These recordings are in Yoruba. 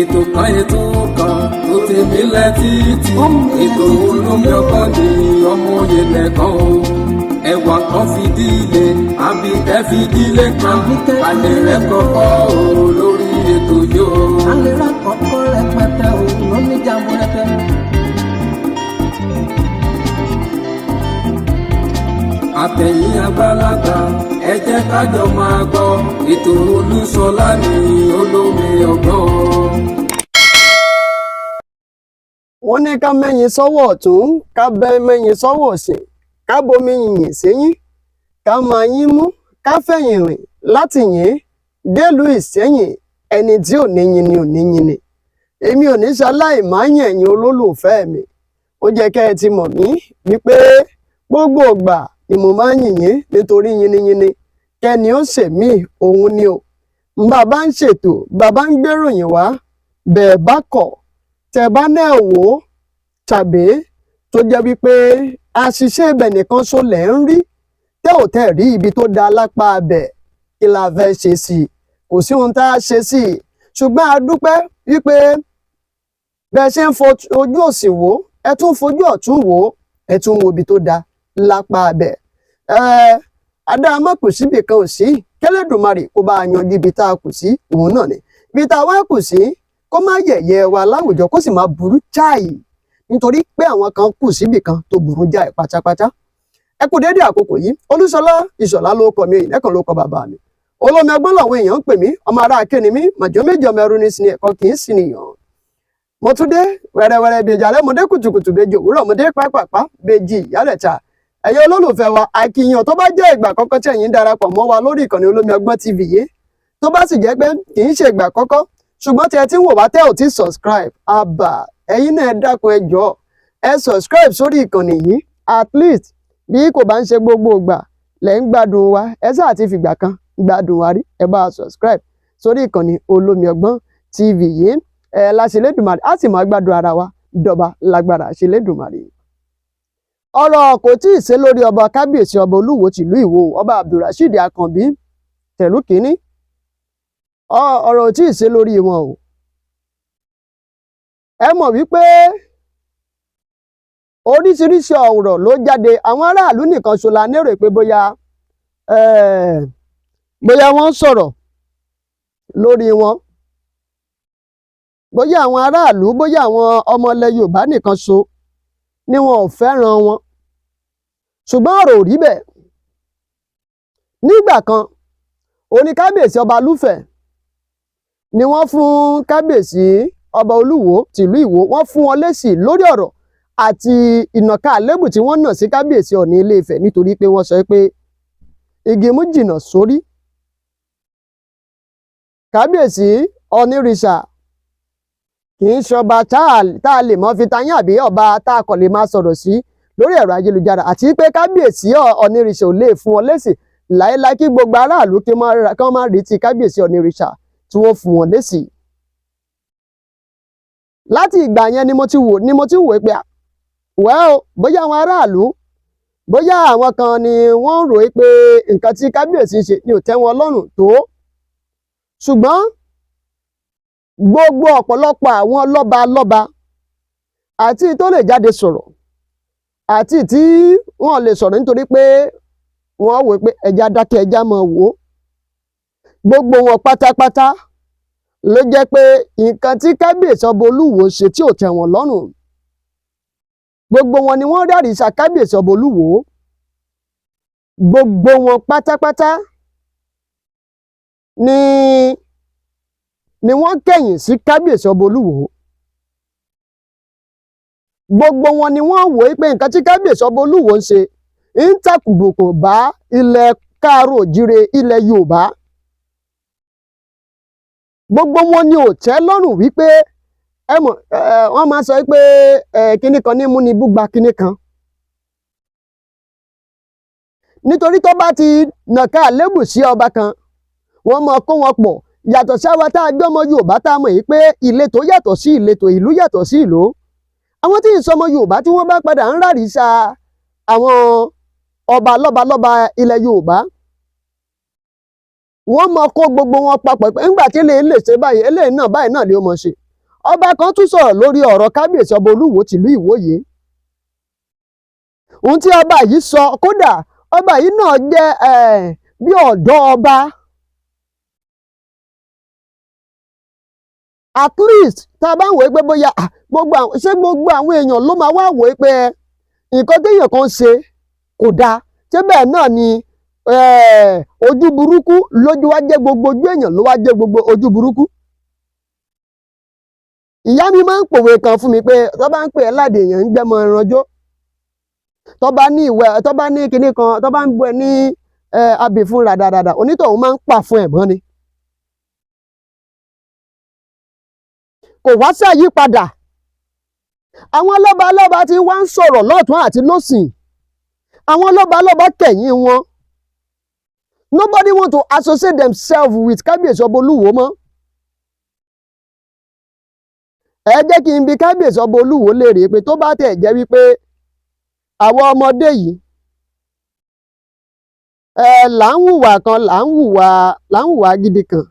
ètò kan tó ti mílẹ̀ títí ètò olómi ọgbọ́n ni ọmọ òye lẹ́kàn o ẹwà kan fìdílé àbíkẹ́ fìdílé kan alẹ́ rẹ̀ kọ́kọ́ o lórí ètò yóò. alẹ́ rẹ̀ kọ́kọ́ rẹpẹtẹ o lómi jàmbó rẹpẹ. àtẹ̀yìn àgbàlagbà ẹ jẹ́ kájọ máa gbọ́ ètò Olúṣọlá ní olómi ọgbọ́n. wọ́n ní ká mẹ́yìn sọ́wọ́ ọ̀tún ká bẹ́ mẹ́yìn sọ́wọ́ òsì ká bomi yìnyín séyín ká máa yín mú ká fẹ̀yìn rìn láti yìn délùú Ìṣẹ́yìn ẹni tí ò ní yin ni ò ní yin ni èmi ò ní ṣaláì máa yìn ẹ̀yin olólùfẹ́ mi ó jẹ́ kẹ́ ẹ ti mọ̀ mí wípé gbogbo ìgbà ni mo máa ń yìn yín nítorí yiniyini kẹ́ni ó ṣèmí òun ni o bàbá ń ṣètò bàbá ń gbéròyìn wá bẹ́ẹ̀ bá kọ̀ tẹ́ bá náà wò ó tàbí tó jẹ́ wípé àṣìṣe ibẹ̀ nìkan ṣo lẹ̀ ń rí tẹ́ ò tẹ́ rí ibi tó da lápá abẹ̀ kí la fẹ́ ṣe sí i kò sí ohun tá a ṣe sí i ṣùgbọ́n a dúpẹ́ wípé bẹ́ẹ̀ ṣe ń fojú òsì wò ẹ tún fojú ọ̀tún wò ẹ tún wo ibi tó da lápá abẹ̀ adáàmọ́ kù síbì kan ò sí kẹ́lẹ́dùmarè kó bá a yanjú ibi tá a kù sí òun náà ni ibi tá a wá kù sí kó má yẹ̀yẹ́ wa láwùjọ kó sì má burú jáì nítorí pé àwọn kan kù síbì kan tó burú jáì pátápátá ẹ kú déédéé àkókò yìí Olúṣọlá Ìṣọ̀lá ló kọ mi ìlẹ́kàn ló kọ bàbá mi olómi ọgbọ́n làwọn èèyàn ń pè mí ọmọ ará akéèní mi màjọ méjì ọmọ ẹrú ní sinmi ẹ̀kọ́ kì í sin nìyàn mo tún dé wẹ́rẹ́wẹ́rẹ́ bíi ìjàlẹ̀ mo dé kùtùkùtù bèjì òwúrọ̀ mo dé pápápá bèjì ìyálẹ̀ta ẹ̀yin olólùfẹ́ wa àkìyàn tó bá jẹ́ ìgbà àkọ́kọ́ tí ẹ̀yin darapọ̀ mọ́ wa lórí ìkànnì olómi ọgbọ́n TV yìí tó bá sì jẹ́ pé kì í ṣe ìgbà àkọ́kọ́ ṣùgbọ́n tí ẹ ti ń wò wá tẹ́ ò tí subscribe àbà ẹ̀yin náà ẹ dákun ẹ jọ̀ọ́ ẹ subscribe sórí ìkànnì yìí at least bí kò bá ń ṣe gbogbo ìgbà lẹ́ ń gbádùn wa ẹ sáà ti fìgbà kan gbádùn wa rí ẹ bá subscribe sórí ìkànnì olómi ọgbọ́n TV yìí ẹ láṣẹlẹ́dùmarè á sì máa gbádùn ara wa dọ̀bà lágbára ṣẹlẹ́dùmarè. ọ̀rọ̀ kò tí ì ṣe lórí ọba kábíyèsí ọba olúwo tìlú ìwó ọba abdulrasheed akànbí tẹ̀lú kínní ọ̀rọ̀ ò tí ì ṣe lórí wọn o ẹ mọ̀ wípé oríṣiríṣi ọ̀rọ̀ ló jáde àwọn aráàlú nìkan ṣola nérò pé bóyá wọ́n sọ̀rọ̀ lórí wọn bóyá àwọn aráàlú bóyá àwọn ọmọ ilẹ̀ yorùbá nìkan ṣo ni wọn ò fẹ́ràn wọn ṣùgbọ́n ọ̀rọ̀ ò rí bẹ́ẹ̀ nígbà kan òní kábíyèsí ọba lúfẹ̀ ni wọ́n fún kábíyèsí ọba olúwo tìlú ìwó wọ́n fún wọn lésì lórí ọ̀rọ̀ àti ìnàka àlébù tí wọ́n nà sí kábíyèsí ọ̀ní ilé Ifẹ̀ nítorí pé wọ́n sọ pé igi mú jìnnà sórí kábíyèsí onírìṣà kì í ṣọba tá a lè mọ fi tayín àbí ọba tá a kàn lè máa sọ̀rọ̀ sí lórí ẹ̀rọ ayélujára àti pé kábíyèsí onírìṣà ò lè fún wọn lésì láéláé kí gbogbo aráàlú kí wọ́n má rí ti kábíyèsí onírìṣà tí wọ́n fún wọn lésì. láti ìgbà yẹn ni mo ti wò pé bóyá àwọn aráàlú bóyá àwọn kan ni wọ́n rò pé nǹkan tí kábíyèsí ṣe ni ò tẹ́ wọn lọ́rùn tó ṣùgbọ́n gbogbo ọ̀pọ̀lọpọ̀ àwọn lọ́ba àti tó lè jáde sọ̀rọ̀ àti tí wọ́n lè sọ̀rọ̀ nítorí pé wọ́n wò pé ẹja dákẹ́ ẹja mọ̀ wò gbogbo wọn pátápátá ló jẹ́ pé nǹkan tí kábíyèsí ọba olúwo ṣe tí ò tẹ́ wọn lọ́rùn gbogbo wọn ni wọ́n rárí sa kábíyèsí ọba olúwo gbogbo wọn pátápátá ni wọ́n kẹ̀yìn sí kábíyèsí ọba olúwo gbogbo wọn ni wọ́n wò pé nǹkan tí kábíyèsí ọba olúwo ń ṣe ń tàkùbùkù bá ilẹ̀ káàárọ̀ òjíire ilẹ̀ yorùbá gbogbo wọn ni ò tẹ́ lọ́rùn wípé wọ́n máa sọ pé kinní kan ní múni búgba kinní kan nítorí tó bá ti nàka àlébù sí ọba kan wọ́n máa kó wọn pọ̀ yàtọ̀ sí àwa tá a gbé ọmọ yorùbá tá a mọ̀ yìí pé ìletò yàtọ̀ sí ìletò ìlú yàtọ̀ sí ìlú àwọn tí ìsọmọ yorùbá tí wọ́n bá padà ń rárí sa àwọn ọba lọ́ba ilẹ̀ yorùbá wọ́n máa kó gbogbo wọn papọ̀ pé ńgbà tí eléyìí lè ṣe báyìí eléyìí náà báyìí náà ló mọ̀ ṣe ọba kan tún sọ̀rọ̀ lórí ọ̀rọ̀ kábíyèsí ọba Olúwo tìlú Ìwó yìí. Ohun tí ọba yìí sọ, kódà ọba yìí náà jẹ́ bí ọ̀dọ́ ọba. At least tá a bá ń wòó pé bóyá gbogbo àwọn èèyàn ló máa wá wòó pé nǹkan téèyàn kan ṣe kò dáa, ṣé bẹ́ẹ̀ náà ni ojú burúkú lójú wá jẹ́ gbogbo ojú èèyàn ló wá jẹ́ gbogbo ojú burúkú. Ìyá mi máa ń pòwe kan fún mi pé tó bá ń pè ẹ́ láde èèyàn ń gbẹ́mọ ẹranjó, tó bá ní kinní kan, tó bá ń bú ẹ ní abì fún ràdàràdà, onítọ̀hún máa ń pà fún ẹ̀mọ́ ni. Kò wá sí àyípadà. Àwọn lọ́balọ́ba tí wá ń sọ̀rọ̀ lọ́tún àti lósìn, àwọn lọ́balọ́ba kẹ̀yìn wọn. Nobody want to associate themselves with kábíyèsí ọba Olúwo mọ́. Ẹ jẹ́ kí n bi kábíyèsí ọba Olúwo léèrè pé tó bá tẹ̀ jẹ́ wípé àwọn ọmọdé yìí là ń hùwà kan, là ń hùwà gidi kan,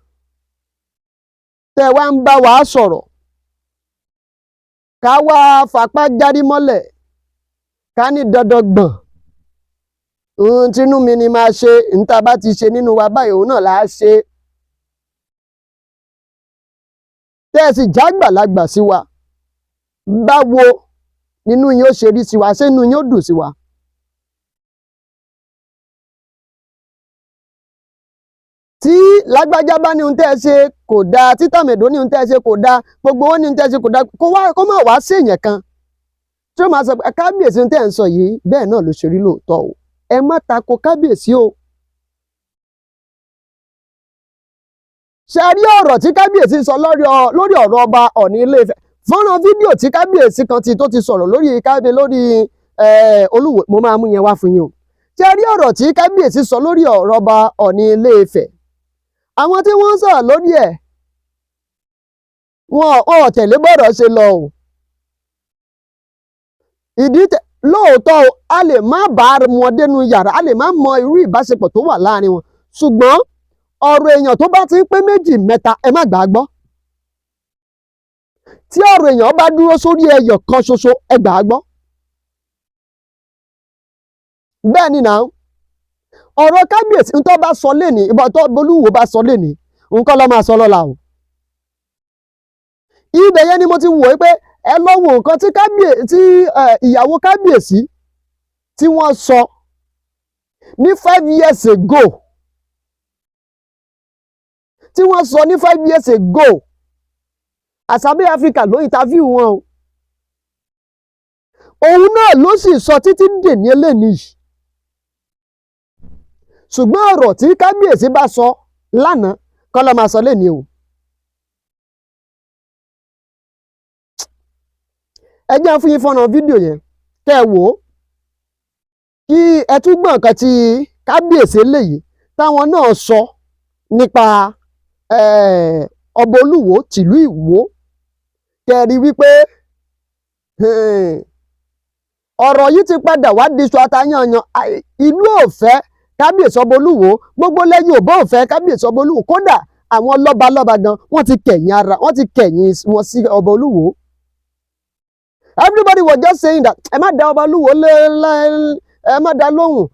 tẹ́ wá ń bá wa sọ̀rọ̀, ká wá fapá járí mọ́lẹ̀, ká ní dandan gbọ̀n, tinú mi ni máa ṣe, níta bá ti ṣe nínú wa báyìí òun náà là á ṣe. Tẹ́ ẹ sì jágbàlagbà sí wa, báwo nínú yín ó ṣe rí sí wa, ṣé inú yín ó dùn sí wa? Tí lágbájá bá ní ohun tẹ́ ẹ ṣe kò dáa, tí tàmẹ̀dó ní ohun tẹ́ ẹ ṣe kò dáa, gbogbo wọn ní ohun tẹ́ ẹ ṣe kò dáa, kó má wá sí èèyàn kan tí ó máa sọ pé kábíyèsí ohun tẹ́ ẹ ń sọ yìí bẹ́ẹ̀ náà ló ṣe rí lóòótọ́ o, ẹ má tako kábíyèsí o. Ṣé a rí ọ̀rọ̀ tí kábíyèsí sọ lórí ọ̀rọ̀ ọba Ọọ̀ni Ilé-Ifẹ̀? Fọ́nrán fídíò tí kábíyèsí kan tó ti sọ̀rọ̀ lórí Olúwo, mo máa mú yẹn wá fún yín o. Ṣé a rí ọ̀rọ̀ tí kábíyèsí sọ lórí ọ̀rọ̀ ọba Ọọ̀ni Ilé-Ifẹ̀? Àwọn tí wọ́n ń sọ̀rọ̀ lórí ẹ̀ wọn ò tẹ̀lé bọ́rọ̀ ṣe lọ o. Lóòótọ́ o, a lè má bá wọn dénú yàrá, a lè má mọ irú ìbáṣepọ̀ tó wà láàrin wọn, ṣùgbọ́n ọ̀rọ̀ èèyàn tó bá ti ń pé méjì mẹ́ta ẹ má gbà á gbọ́. Tí ọ̀rọ̀ èèyàn bá dúró sórí ẹyọ kan ṣoṣo ẹ gbà á gbọ́. Bẹ́ẹ̀ ni náà, ọ̀rọ̀ kábíyèsí ń tó bá sọ lénìí, ìbọn tó Olúwo bá sọ lénìí, nǹkan ló máa sọ lọ́la o. Ibẹ̀ yẹn ni mo ti wò pé ẹ lọ wo nǹkan tí ìyàwó kábíyèsí tí wọ́n sọ ní 5 years ago, tí wọ́n sọ ní 5 years ago. Àṣàbí Africa ló interview wọn o. Òun náà ló sì sọ títí dèní eléyìí. Ṣùgbọ́n ọ̀rọ̀ tí kábíyèsí bá sọ lánàá kọ́ ló máa sọ lénìí o. Ẹ jẹ́ fún yín fọ́nrán fídíò yẹn kẹ́ ẹ wò ó, kí ẹ tún gbọ́ nǹkan tí kábíyèsí eléyìí táwọn náà sọ nípa ọba Olúwo tìlú Ìwó, kẹ́ ẹ rí wípé ọ̀rọ̀ yìí ti padà wá diṣu atayanyan. Ìlú ò fẹ́ kábíyèsí ọba Olúwo, gbogbo lẹ́yìn òbó ò fẹ́ kábíyèsí ọba Olúwo, kódà àwọn lọ́balọ́ba gan wọ́n ti kẹ̀yìn wọn sí ọba Olúwo. Everybody was just saying that ẹ má dá ọba Olúwo ẹ má dá lóhùn,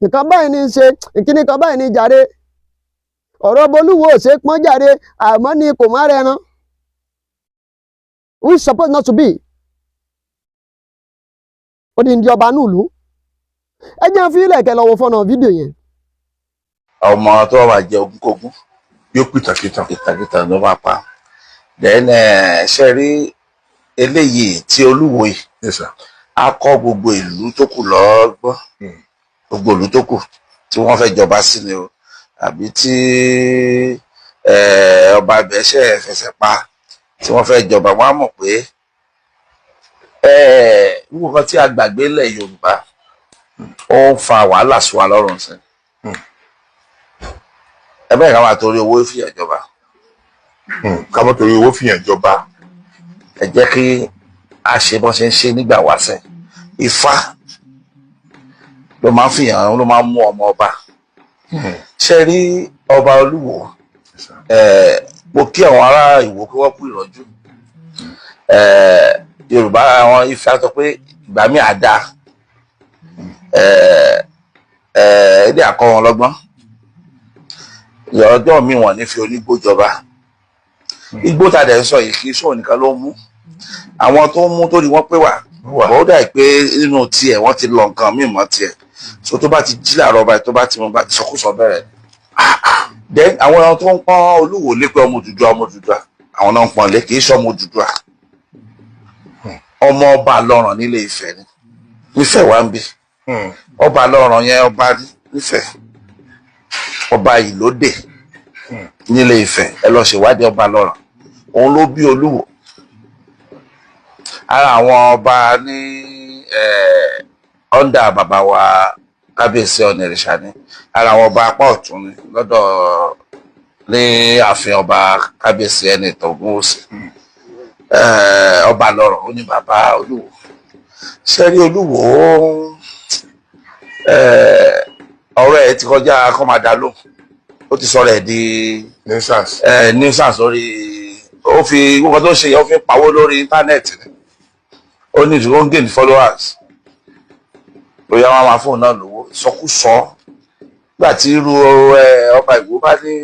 nǹkan báyìí ní í ṣe, ìkíní kan báyìí ní í jàre, ọ̀rọ̀ ọba Olúwo ò ṣe pọ́n jàre, àmọ́ ni kò má rẹran, we supposed not to be. Ó di ìdí ọba nílùú. Ẹ jẹ́ fi ilẹ̀ kẹ́ lọ wo fọ́nà fídíò yẹn. Ọmọ tó wà jẹ ogúnkógún yóò pìtàkìtà ló máa pa. Then ṣe rí eléyìí tí Olúwo yìí, a kọ́ gbogbo ìlú tó kù lọ́gbọ́n, gbogbo ìlú tó kù tí wọ́n fẹ́ jọba sí ni o, àbí tí ọba ibẹ̀ fẹsẹ̀ pa tí wọ́n fẹ́ jọba, wọ́n á mọ̀ pé gbogbo kan tí a gbàgbé lẹ̀ Yorùbá ó ń fa wàhálà sí wa lọ́rùn sí. Ẹ bẹ́ẹ̀ ká máa torí owó fìyàn jọba. Ká má torí owó fìyàn jọba. Ẹ jẹ́ kí a ṣe bọ́n ṣe ń ṣe nígbà wáṣẹ̀. Ifá ló máa ń fìyàn, ló máa ń mú ọmọ ọba. Ṣé rí ọba Olúwo, mo kí àwọn ará Ìwó kí wọ́n kú ìrọ́jú. Yorùbá àwọn Ifẹ̀ sọ pé ìgbà mi àdá èdè àkọ́ wọn lọ́gbọ́n ọjọ́ mi wọ́n ní fi onígbó jọba igbó tàdé ń sọ yìí kì í sọ nìkan ló mú àwọn tó mú tó rí wọ́n pé wà ó dà pé nínú tiẹ̀ wọ́n ti lọ nǹkan míì mọ́ tiẹ̀ so tó bá ti jí làárọ̀ báyìí tó bá ti mú bá ti sọkúsọ bẹ̀rẹ̀ then àwọn ẹran tó ń pọ́n Olúwo lé pé ọmọ Odùduwà àwọn náà ń pọ́n lé kì í sọ ọmọ Odùduwà ọmọ ọba lọ́ràn nílé Ifẹ̀ ni nífẹ̀ wá ń bí ọba lọ́ràn yẹn ọba nífẹ̀ ọba Ìlódè nílé Ifẹ̀ ẹ lọ ṣèwádìí ọba lọ́ràn òun ló bí Olúwo ara àwọn ọba ní ọ́ndà bàbá wa Kábíyèsí Ọ̀nìrìṣà ni ara àwọn ọba apá ọ̀tún ni lọ́dọ̀ ní ààfin ọba Kábíyèsí Ẹnìtàn Ògúnwùsì ọba lọ́rọ̀ ó ní bàbá Olúwo sẹ́rí Olúwo ọ̀rọ̀ ẹ̀ ti kọjá kọ́ máa dá lóhùn ó ti sọ̀rọ̀ ẹ̀ di nuisance lórí ó fi gbogbo tó ṣe yẹ ó fi pawó lórí íńtánẹ́ẹ̀tì ni ó ní ìdúró ń gain followers bóyá wọn máa fóun náà lówó sọkúsọ nígbà tí irú ọba Ìgbò bá ní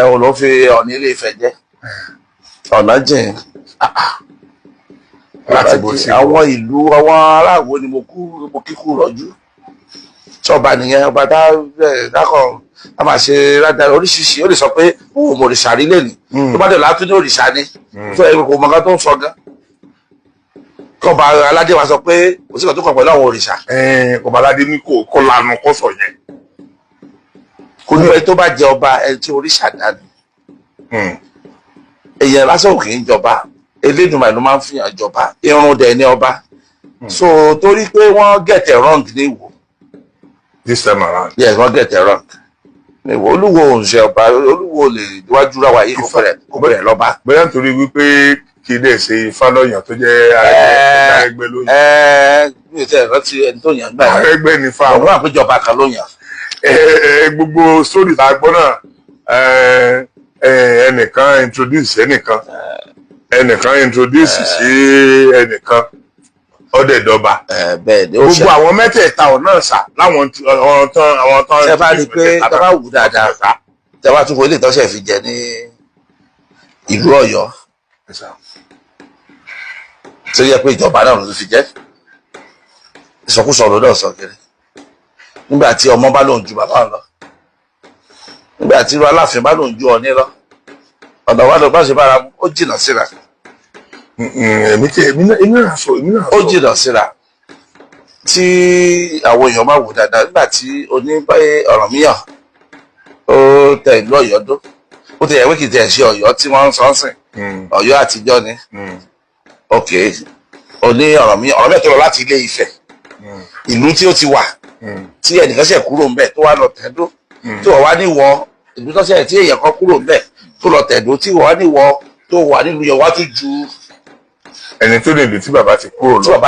òun ló fi Ọọ̀ni Ilé Ifẹ̀ jẹ́ ọ̀nà jìn àwọn ìlú àwọn aráàwọ̀ ni mo kíkú rọ̀jú ṣọba nìyẹn ọba dákọ̀ a máa ṣe rádà oríṣiríṣi ó lè sọ pé òun mo òrìṣà rí lẹ́nìí tó bá dẹ̀ látún ní òrìṣà ni tó ẹ̀ kò mọ̀ nǹkan tó ń sọ gan kọba aládé wa sọ pé kò sí kan tó kàn pẹ̀lú àwọn òrìṣà. Ọba aládé ní kò lanu kó sọ yẹn. kò ní ẹni tó bá jẹ ọba ẹni tí òrìṣà dání èèyàn lásán kì í jọba Elédùmarè ló máa ń fìyàn jọba irun dẹ̀ ní ọba so torí pé wọ́n get it wrong ní Ìwó. This time around. Yes, wọ́n get it wrong ní Ìwó. Olúwo ò ń ṣe ọba Olúwo lè wájú ra wáyé kó bẹ̀rẹ̀ lọ́ba. Bóyá nítorí wípé kì í dẹ̀ ṣe Fálọ́yàn tó jẹ́ Arẹ́gbẹ́ lóyún. Mi ò tẹ́ rántí ẹni tó yàn gbà yẹn. Arẹ́gbẹ́ ní fa. Àwọn àpéjọba kan ló yàn. Gbogbo sórí tá a gbọ́ náà ẹnìkan introduce ẹnìkan introduce sí ẹnìkan ọ̀dẹ̀dọ̀ba. Gbogbo àwọn mẹ́tẹ̀ẹ̀ta ọ̀nà ṣá láwọn tán. Ṣé bá rí i pé tẹ́ bá wù dáadáa tẹ́ bá tún wọlé ìtọ́sẹ̀ fi jẹ ní ìlú Ọ̀yọ́ tó yẹ pé ìjọba náà ló fi jẹ́ ìsọkúsọ ló náà sọ kiri nígbà tí ọmọ bá lòun ju bàbá lọ nígbà tí irú Aláàfin bá lòun ju Ọọ̀ni lọ ọ̀nà wa ló bá ṣe bára mu ó jìnnà síra ó jìnnà síra tí àwọn èèyàn máa wò dáadáa nígbà tí oníbàyè Ọ̀rànmíyàn ó tẹ ìlú Ọ̀yọ́ dó ó ti yẹ wíkì tẹ ẹ ṣe Ọ̀yọ́ tí wọ́n ń sọ sìn Ọ̀yọ́ àtijọ́ ni ok oní Ọ̀rànmíyàn tó lọ láti Ilé Ifẹ̀ ìlú tí ó ti wà tí ẹnìkan ṣe kúrò ńbẹ̀ tó wá lọ tẹ̀dó tí wọ́n wá níwọ̀ ìlú tó ṣe tí èèyàn kan kúrò ńbẹ̀ tó lọ tẹ̀dó tí wọ́n wá níwọ̀ tó wà nínú yẹn wá tún ju ẹni tó lè lò tí bàbá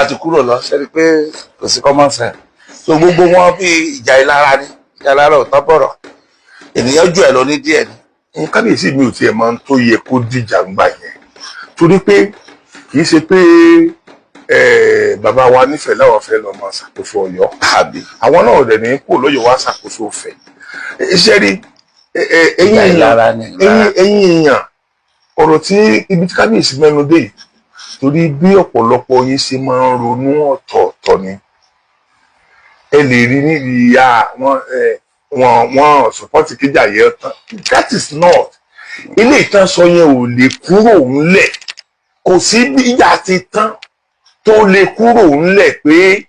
ti kúrò lọ ṣẹ́ni pé kò sí common sense so gbogbo wọn bí ìjà ìlara ni ìjà ìlara ò tán bọ̀rọ̀ ènìyàn jù ẹ̀ lọ ní díẹ̀ ni. Kábíyèsí mi ò tiẹ̀ máa ń tó yẹ kó dìjà ń gbà yẹn torí pé kì í ṣe pé bàbá wa nífẹ̀ẹ́ láwọn fẹ́ lọ máa ṣàkóso Ọ̀yọ́ àbí àwọn náà dẹ̀ ní kó lóye wá ṣàkóso Ifẹ̀ iṣẹ́ rí ẹ̀yin èèyàn ọ̀rọ̀ tí ibi tí Kábíyèsí mẹ́nu dé yìí torí bí ọ̀pọ̀lọpọ̀ yín ṣe máa ń ronú ọ̀tọ̀ọ̀tọ̀ ni ẹ lè rí níbi wọn support kíjà yẹn tán that is not ilé ìtàn sọ yẹn ò lè kúrò ńlẹ̀ kò sí bí ìjà ti tán tó lè kúrò ńlẹ̀ pé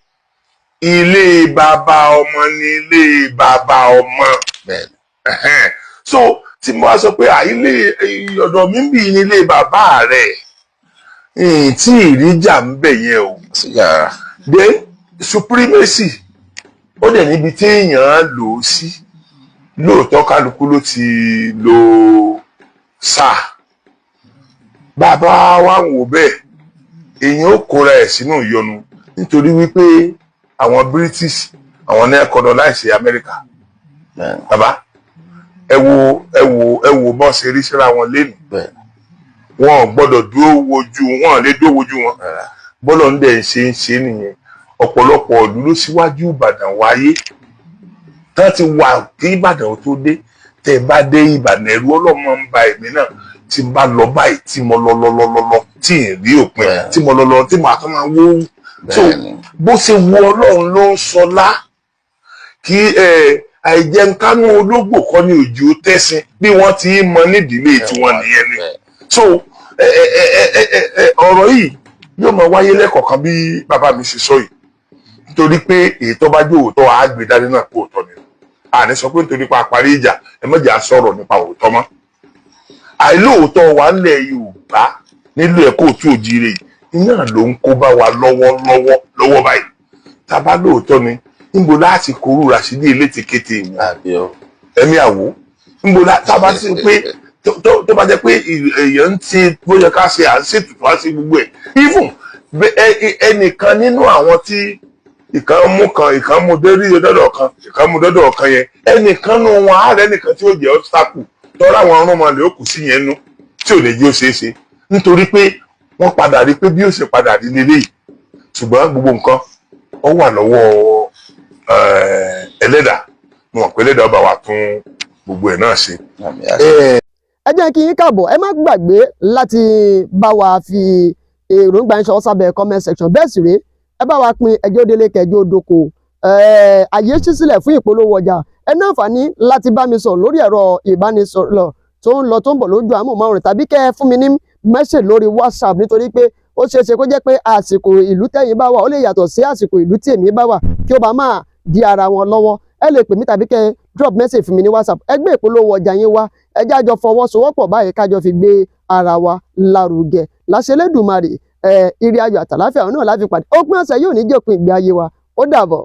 ilé bàbá ọmọ ni ilé bàbá ọmọ so tí mo wá sọ pé ilé ọ̀dọ̀ mi ń bì ní ilé bàbá rẹ̀ tí ìríjà ń bẹ̀ yẹn o then supremacy ó dẹ̀ níbi tí èèyàn lò ó sí lóòótọ́ kálukú ló ti lo sáà bàbá wa ń wò bẹ́ẹ̀ èèyàn ó kóra ẹ̀ sínú ìyọnu nítorí wípé àwọn British àwọn ní colonize America bàbá ẹ wo bọ́n ṣe rí síra wọn lénìí wọn ò gbọ́dọ̀ dúró wojú wọn lè dúró wojú wọn bọ́lọ̀ ń dẹ̀ ń ṣe nìyẹn ọ̀pọ̀lọpọ̀ ìlú ló síwájú Ìbàdàn wáyé tán ti wà kí Ìbàdàn tó dé tẹ́ bá dé Ìbàdàn ẹ̀rù ọlọ́mọ ń ba èmi náà tí n bá lọ báyìí tí mo lọ tí ì rí òpin tí mo lọ tí mo àtọ́ máa wó so bó ṣe wọ Ọlọ́run ló ń sọlá kí àìjẹunkánú ológbò kọ́ ní òjò tẹ́sìn bí wọ́n ti mọ nídìílé tiwọn nìyẹn ni so ọ̀rọ̀ yìí yóò máa wáyé lẹ́kọ̀ọ̀kan bí bàbá mi ṣe sọ yìí nítorí pé èyí tó bá jó òótọ́ àgbèdáde náà kó òótọ́ ni àní sọ pé nítorí pa àparí ìjà ẹ mọ̀jà sọ̀rọ̀ nípa òótọ́ mọ́ àìlóòótọ́ wa ńlẹ̀ Yorùbá nílùú ẹ̀kọ́ òtún òjìire iná ló ń kó bá wa lọ́wọ́ báyìí tá a bá lóòótọ́ ni níbo láti kóró Ràṣídì Elétekéte ẹ̀mí àwò níbo tá a bá sí pé tó bá jẹ́ pé èèyàn ń ti bóyá ká ṣe à ń ṣètùtù á sí gbogbo ẹ̀ even ẹnìkan nínú àwọn tí ìkan mú dọ́dọ̀ kan yẹn ẹnìkan nù wọn ààrẹ nìkan tí ó jẹ́ ọ́sítákù tọ́ra àwọn ọ̀run ọmọlẹ̀ ó kù sí yẹn nú tí ò lè jí ó ṣeé ṣe nítorí pé wọ́n padà rí pé bí ó ṣe padà rí lélẹ́yìí ṣùgbọ́n gbogbo nǹkan ó wà lọ́wọ́ ẹlẹ́dà mo mọ̀ pé ẹlẹ́dà ọba wa tún gbogbo ẹ̀ náà ṣe. ẹ jẹ́ kí yín káàbọ̀ ẹ má gbàgbé láti bá wa fi èròǹgbà ń ṣọwọ́ sábẹ́ comment section bẹ́ẹ̀ sì rèé ẹ bá wa pín ẹjọ́ délé kẹjọ́ dóko àyè ṣí sílẹ̀ fún ìpolówó ọjà ẹ ní àǹfààní láti bá mi sọ̀rọ̀ lórí ẹ̀rọ ìbánisọ̀rọ̀ tó ń lọ tó ń bọ̀ lójú àmúhùnmáwòrán tàbí kẹ́ ẹ fún mi ní mẹ́sẹ̀ lórí WhatsApp nítorí pé ó ṣeé ṣe kó jẹ́ pé àsìkò ìlú tẹ́yin bá wà ó lè yàtọ̀ sí àsìkò ìlú tí èmi bá wà kí ó bá máa di ara wọn lọ́wọ́ ẹ lè pè mí tàbí kẹ́ ẹ drop message fún mi ní WhatsApp ẹ gbé ìpolówó ọjà yín wá ẹ jájọ fọwọ́sowọ́pọ̀ báyìí kájọ fi gbé ara wa lárugẹ láṣẹ Elédùmarè ire ayọ̀ àtàláfíà náà láfi pàdé òpin ọ̀sẹ̀ yóò ní jẹ́ òpin ìgbé ayé wa ó dàbọ̀.